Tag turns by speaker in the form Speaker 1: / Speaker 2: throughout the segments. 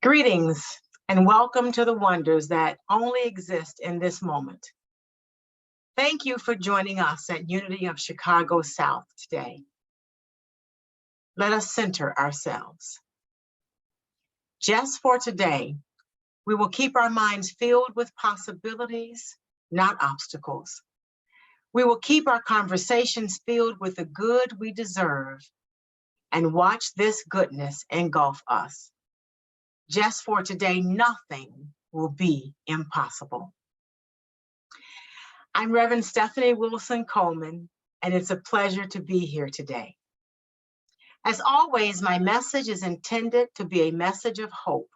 Speaker 1: Greetings and welcome to the wonders that only exist in this moment. Thank you for joining us at Unity of Chicago South today. Let us center ourselves. Just for today, we will keep our minds filled with possibilities, not obstacles. We will keep our conversations filled with the good we deserve and watch this goodness engulf us. Just for today, nothing will be impossible. I'm Reverend Stephanie Wilson-Coleman, and it's a pleasure to be here today. As always, my message is intended to be a message of hope,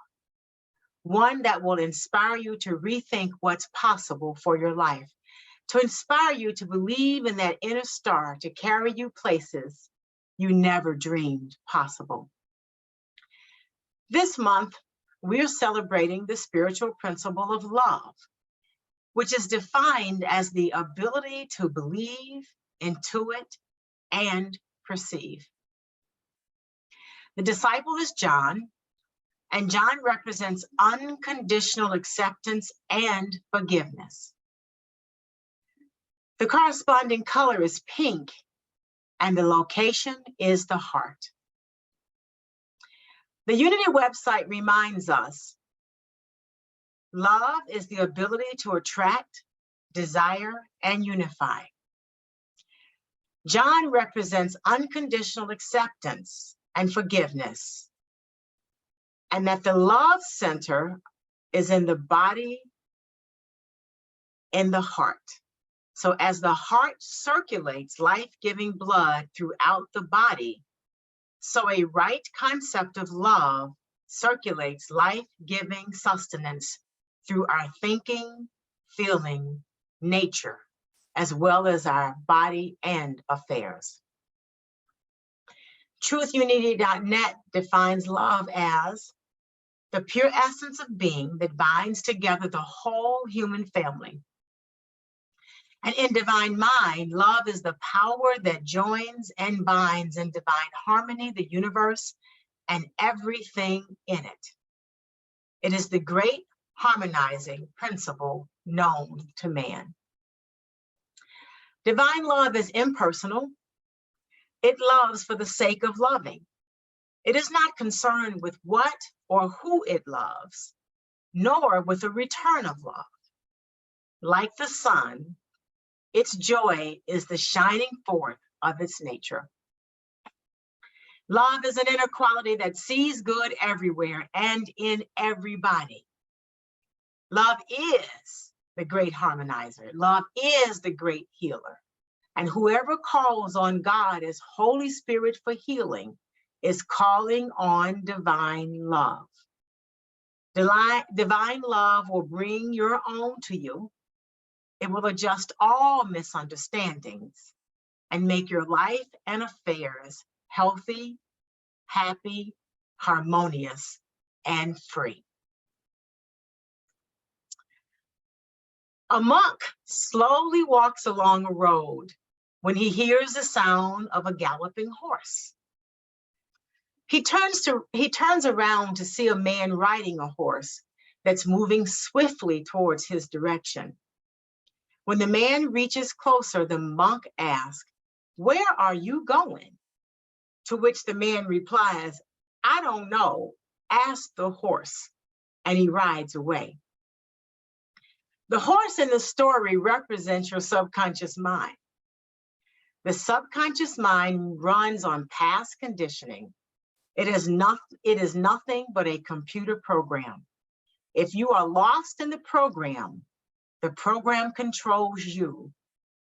Speaker 1: one that will inspire you to rethink what's possible for your life, to inspire you to believe in that inner star to carry you places you never dreamed possible. This month, we're celebrating the spiritual principle of love, which is defined as the ability to believe, intuit, and perceive. The disciple is John, and John represents unconditional acceptance and forgiveness. The corresponding color is pink, and the location is the heart. The Unity website reminds us, love is the ability to attract, desire, and unify. John represents unconditional acceptance and forgiveness, and that the love center is in the body, in the heart. So as the heart circulates life-giving blood throughout the body, so a right concept of love circulates life-giving sustenance through our thinking, feeling, nature, as well as our body and affairs. TruthUnity.net defines love as the pure essence of being that binds together the whole human family. And in Divine Mind, love is the power that joins and binds in divine harmony the universe and everything in it. It is the great harmonizing principle known to man. Divine love is impersonal. It loves for the sake of loving. It is not concerned with what or who it loves, nor with the return of love. Like the sun, its joy is the shining forth of its nature. Love is an inner quality that sees good everywhere and in everybody. Love is the great harmonizer. Love is the great healer. And whoever calls on God as Holy Spirit for healing is calling on divine love. Divine love will bring your own to you. It will adjust all misunderstandings and make your life and affairs healthy, happy, harmonious, and free. A monk slowly walks along a road when he hears the sound of a galloping horse. He turns around to see a man riding a horse that's moving swiftly towards his direction. When the man reaches closer, the monk asks, "Where are you going?" To which the man replies, "I don't know, ask the horse," and he rides away. The horse in the story represents your subconscious mind. The subconscious mind runs on past conditioning. It is nothing but a computer program. If you are lost in the program controls you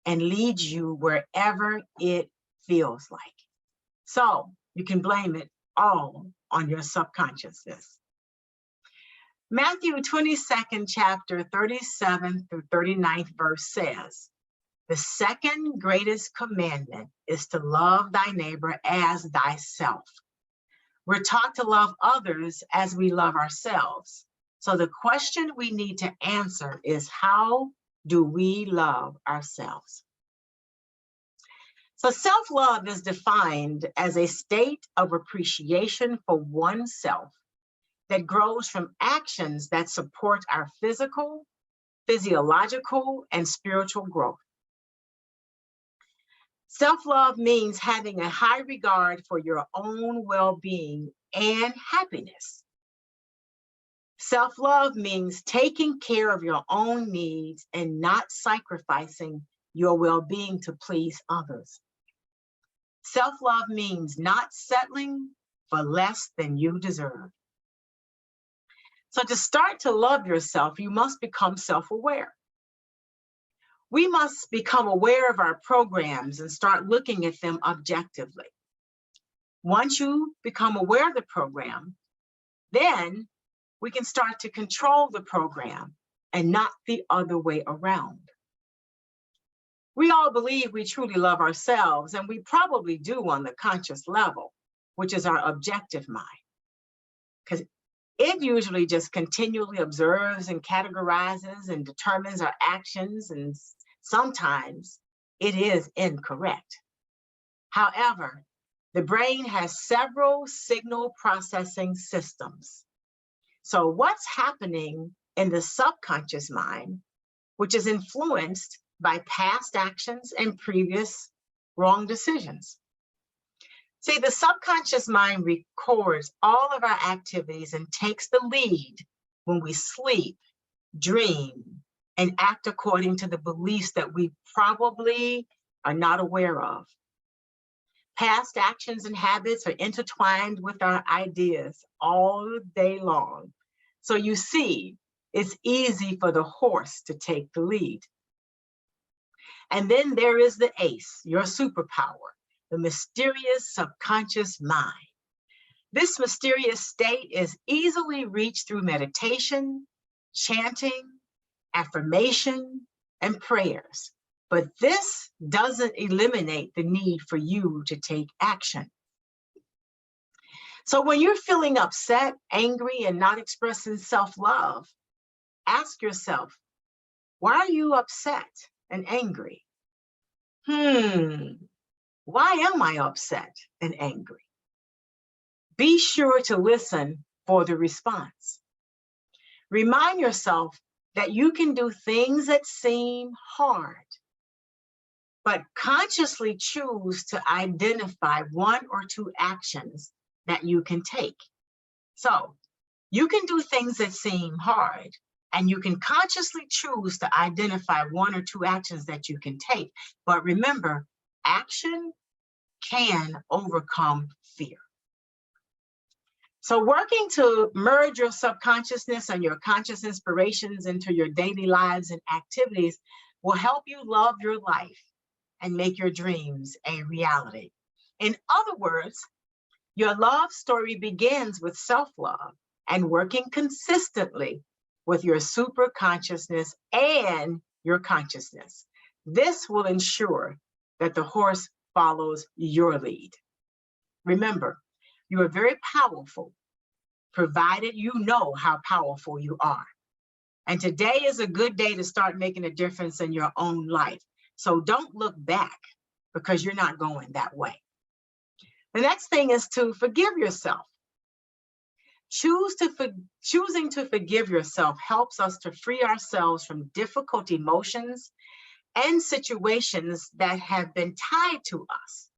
Speaker 1: and leads you wherever it feels like. So you can blame it all on your subconsciousness. Matthew 22nd chapter 37 through 39th verse says, "The second greatest commandment is to love thy neighbor as thyself." We're taught to love others as we love ourselves. So the question we need to answer is, how do we love ourselves? So self-love is defined as a state of appreciation for oneself that grows from actions that support our physical, physiological, and spiritual growth. Self-love means having a high regard for your own well-being and happiness. Self-love means taking care of your own needs and not sacrificing your well-being to please others. Self-love means not settling for less than you deserve. So to start to love yourself, you must become self-aware. We must become aware of our programs and start looking at them objectively. Once you become aware of the program, then we can start to control the program and not the other way around. We all believe we truly love ourselves, and we probably do on the conscious level, which is our objective mind, because it usually just continually observes and categorizes and determines our actions, and sometimes it is incorrect. However, the brain has several signal processing systems. So what's happening in the subconscious mind, which is influenced by past actions and previous wrong decisions? See, the subconscious mind records all of our activities and takes the lead when we sleep, dream, and act according to the beliefs that we probably are not aware of. Past actions and habits are intertwined with our ideas all day long. So you see, it's easy for the horse to take the lead. And then there is the ace, your superpower, the mysterious subconscious mind. This mysterious state is easily reached through meditation, chanting, affirmation, and prayers. But this doesn't eliminate the need for you to take action. So when you're feeling upset, angry, and not expressing self-love, ask yourself, why are you upset and angry? Why am I upset and angry? Be sure to listen for the response. Remind yourself that you can do things that seem hard, but consciously choose to identify one or two actions that you can take. So you can do things that seem hard, and you can consciously choose to identify one or two actions that you can take. But remember, action can overcome fear. So working to merge your subconsciousness and your conscious inspirations into your daily lives and activities will help you love your life and make your dreams a reality. In other words, your love story begins with self-love and working consistently with your super consciousness and your consciousness. This will ensure that the horse follows your lead. Remember, you are very powerful, provided you know how powerful you are. And today is a good day to start making a difference in your own life. So don't look back, because you're not going that way. The next thing is to forgive yourself. Choosing to forgive yourself helps us to free ourselves from difficult emotions and situations that have been tied to us.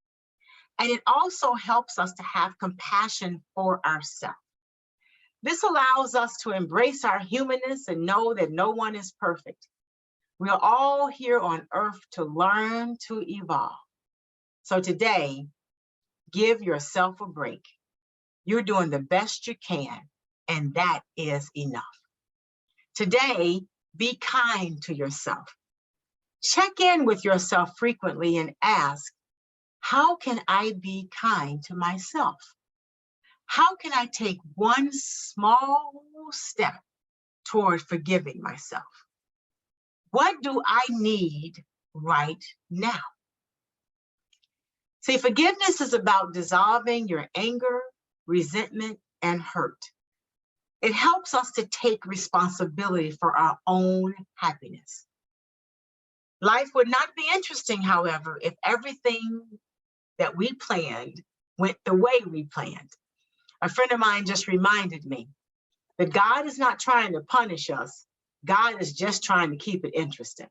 Speaker 1: And it also helps us to have compassion for ourselves. This allows us to embrace our humanness and know that no one is perfect. We are all here on earth to learn to evolve. So today, give yourself a break. You're doing the best you can, and that is enough. Today, be kind to yourself. Check in with yourself frequently and ask, how can I be kind to myself? How can I take one small step toward forgiving myself? What do I need right now? See, forgiveness is about dissolving your anger, resentment, and hurt. It helps us to take responsibility for our own happiness. Life would not be interesting, however, if everything that we planned went the way we planned. A friend of mine just reminded me that God is not trying to punish us. God is just trying to keep it interesting.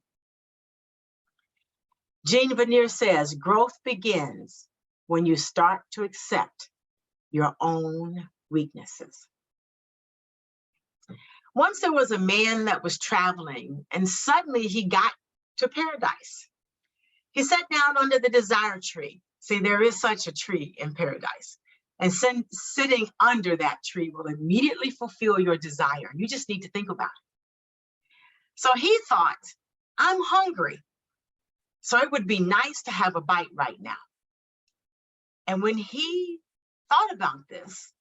Speaker 1: Jean Vanier says, growth begins when you start to accept your own weaknesses. Once there was a man that was traveling, and suddenly he got to paradise. He sat down under the desire tree. See, there is such a tree in paradise. And sitting under that tree will immediately fulfill your desire. You just need to think about it. So he thought, I'm hungry, so it would be nice to have a bite right now. And when he thought about this,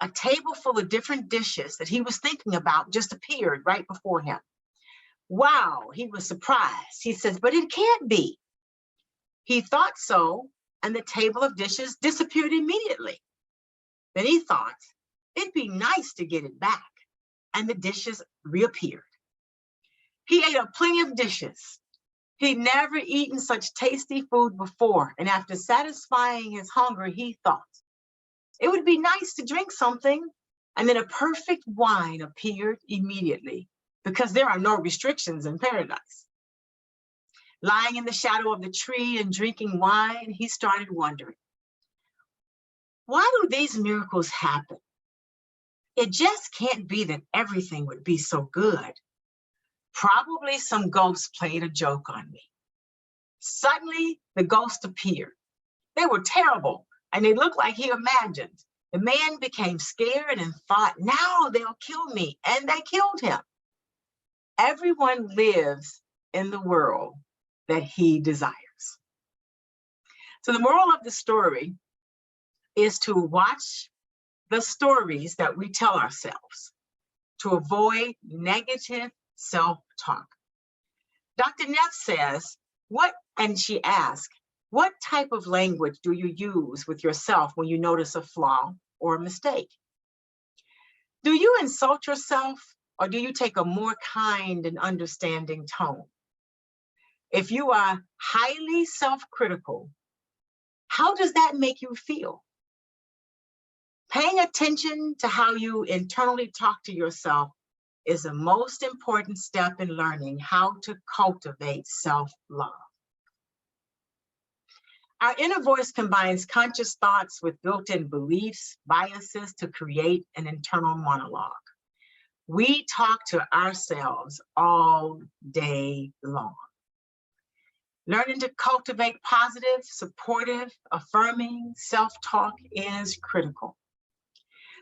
Speaker 1: a table full of different dishes that he was thinking about just appeared right before him. Wow, he was surprised. He says, but it can't be. He thought so, and the table of dishes disappeared immediately. Then he thought, it'd be nice to get it back, and the dishes reappeared. He ate up plenty of dishes. He'd never eaten such tasty food before, and after satisfying his hunger, he thought, it would be nice to drink something, and then a perfect wine appeared immediately, because there are no restrictions in paradise. Lying in the shadow of the tree and drinking wine, he started wondering, why do these miracles happen? It just can't be that everything would be so good. Probably some ghost played a joke on me. Suddenly, the ghost appeared. They were terrible, and they looked like he imagined. The man became scared and thought, now they'll kill me, and they killed him. Everyone lives in the world that he desires. So the moral of the story is to watch the stories that we tell ourselves to avoid negative self-talk. Dr. Neff says, she asks, what type of language do you use with yourself when you notice a flaw or a mistake? Do you insult yourself, or do you take a more kind and understanding tone? If you are highly self-critical, how does that make you feel? Paying attention to how you internally talk to yourself is the most important step in learning how to cultivate self-love. Our inner voice combines conscious thoughts with built-in beliefs, biases to create an internal monologue. We talk to ourselves all day long. Learning to cultivate positive, supportive, affirming self-talk is critical.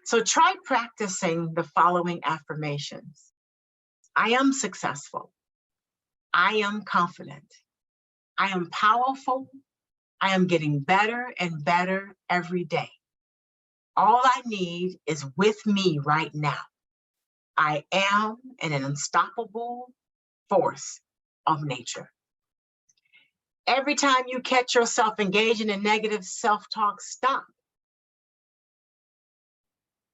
Speaker 1: So try practicing the following affirmations. I am successful. I am confident. I am powerful. I am getting better and better every day. All I need is with me right now. I am an unstoppable force of nature. Every time you catch yourself engaging in negative self-talk, stop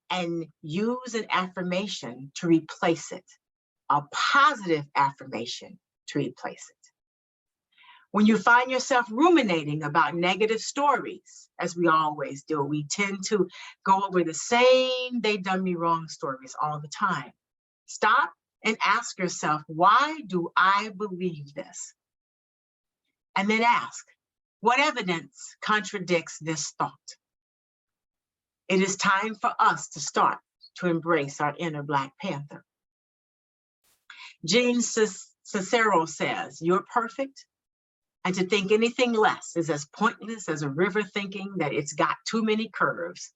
Speaker 1: and use an affirmation to replace it, a positive affirmation to replace it. When you find yourself ruminating about negative stories, as we always do, we tend to go over the same they done me wrong stories all the time. Stop and ask yourself, why do I believe this? And then ask, what evidence contradicts this thought? It is time for us to start to embrace our inner Black Panther. Jean Cicero says, you're perfect, and to think anything less is as pointless as a river thinking that it's got too many curves,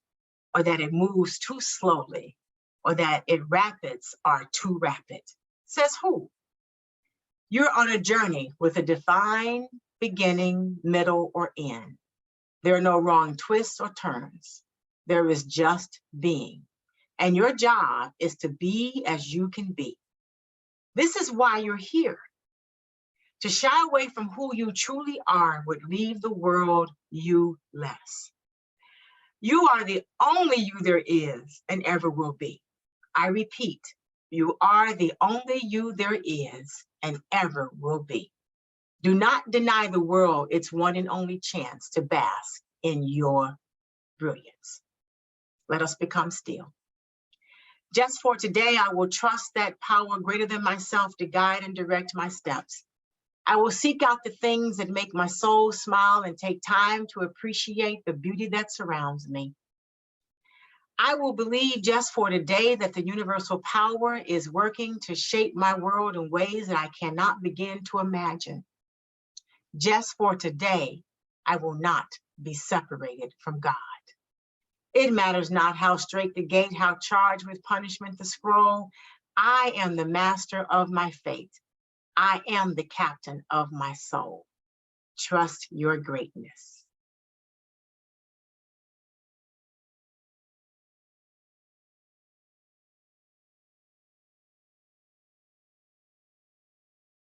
Speaker 1: or that it moves too slowly, or that its rapids are too rapid. Says who? You're on a journey with a defined beginning, middle, or end. There are no wrong twists or turns. There is just being. And your job is to be as you can be. This is why you're here. To shy away from who you truly are would leave the world you-less. You are the only you there is and ever will be. I repeat, you are the only you there is and ever will be. Do not deny the world its one and only chance to bask in your brilliance. Let us become still. Just for today, I will trust that power greater than myself to guide and direct my steps. I will seek out the things that make my soul smile and take time to appreciate the beauty that surrounds me. I will believe just for today that the universal power is working to shape my world in ways that I cannot begin to imagine. Just for today, I will not be separated from God. It matters not how straight the gate, how charged with punishment the scroll. I am the master of my fate. I am the captain of my soul. Trust your greatness.